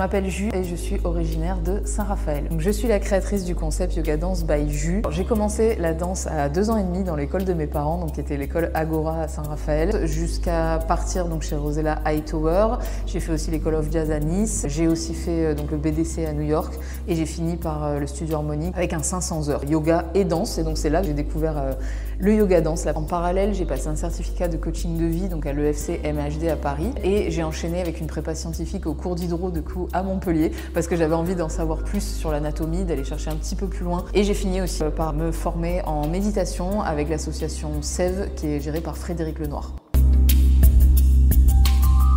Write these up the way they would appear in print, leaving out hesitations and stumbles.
m'appelle Ju et je suis originaire de Saint-Raphaël. Donc, je suis la créatrice du concept Yoga Dance by Ju. J'ai commencé la danse à 2 ans et demi dans l'école de mes parents, donc qui était l'école Agora à Saint-Raphaël, jusqu'à partir donc chez Rosella Hightower. J'ai fait aussi l'école of Jazz à Nice. J'ai aussi fait donc le BDC à New York et j'ai fini par le studio harmonique avec un 500 heures yoga et danse. Et donc c'est là que j'ai découvert le yoga dance. En parallèle, j'ai passé un certificat de coaching de vie donc à l'EFC MHD à Paris et j'ai enchaîné avec une prépa scientifique au cours d'hydro de coup à Montpellier parce que j'avais envie d'en savoir plus sur l'anatomie, d'aller chercher un petit peu plus loin. Et j'ai fini aussi par me former en méditation avec l'association Sève qui est gérée par Frédéric Lenoir.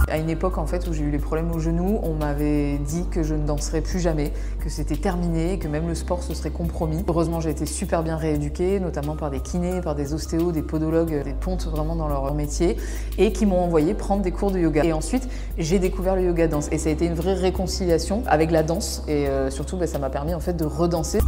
À une époque en fait où j'ai eu les problèmes au genou, on m'avait dit que je ne danserais plus jamais, que c'était terminé, que même le sport se serait compromis. Heureusement j'ai été super bien rééduquée, notamment par des kinés, par des ostéos, des podologues, des pontes vraiment dans leur métier, et qui m'ont envoyé prendre des cours de yoga. Et ensuite j'ai découvert le yoga dance et ça a été une vraie réconciliation avec la danse et surtout ça m'a permis en fait de redanser.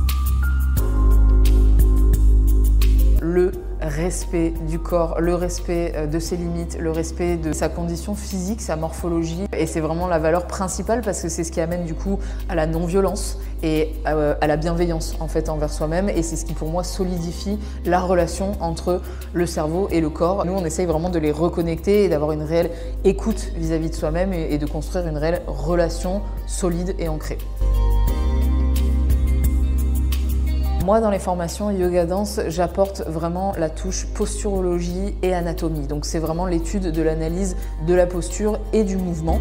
Le respect du corps, le respect de ses limites, le respect de sa condition physique, sa morphologie. Et c'est vraiment la valeur principale parce que c'est ce qui amène du coup à la non-violence et à la bienveillance en fait envers soi-même. Et c'est ce qui pour moi solidifie la relation entre le cerveau et le corps. Nous on essaye vraiment de les reconnecter et d'avoir une réelle écoute vis-à-vis de soi-même et de construire une réelle relation solide et ancrée. Moi, dans les formations yoga dance, j'apporte vraiment la touche posturologie et anatomie. Donc c'est vraiment l'étude de l'analyse de la posture et du mouvement.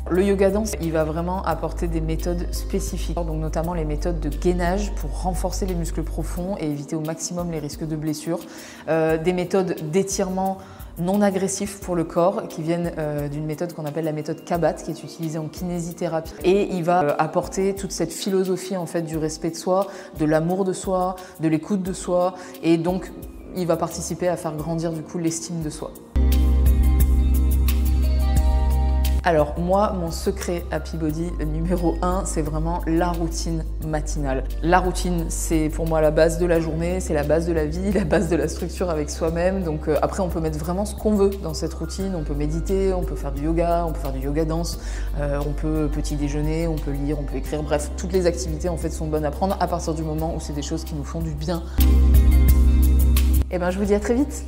Le yoga dance, il va vraiment apporter des méthodes spécifiques, donc notamment les méthodes de gainage pour renforcer les muscles profonds et éviter au maximum les risques de blessures, des méthodes d'étirement non agressifs pour le corps qui viennent d'une méthode qu'on appelle la méthode Kabat qui est utilisée en kinésithérapie et il va apporter toute cette philosophie en fait du respect de soi, de l'amour de soi, de l'écoute de soi et donc il va participer à faire grandir du coup l'estime de soi. Alors moi, mon secret Happy Body numéro 1, c'est vraiment la routine matinale. La routine, c'est pour moi la base de la journée, c'est la base de la vie, la base de la structure avec soi-même. Donc après, on peut mettre vraiment ce qu'on veut dans cette routine. On peut méditer, on peut faire du yoga, on peut faire du yoga danse, on peut petit déjeuner, on peut lire, on peut écrire. Bref, toutes les activités en fait sont bonnes à prendre à partir du moment où c'est des choses qui nous font du bien. Et ben, je vous dis à très vite.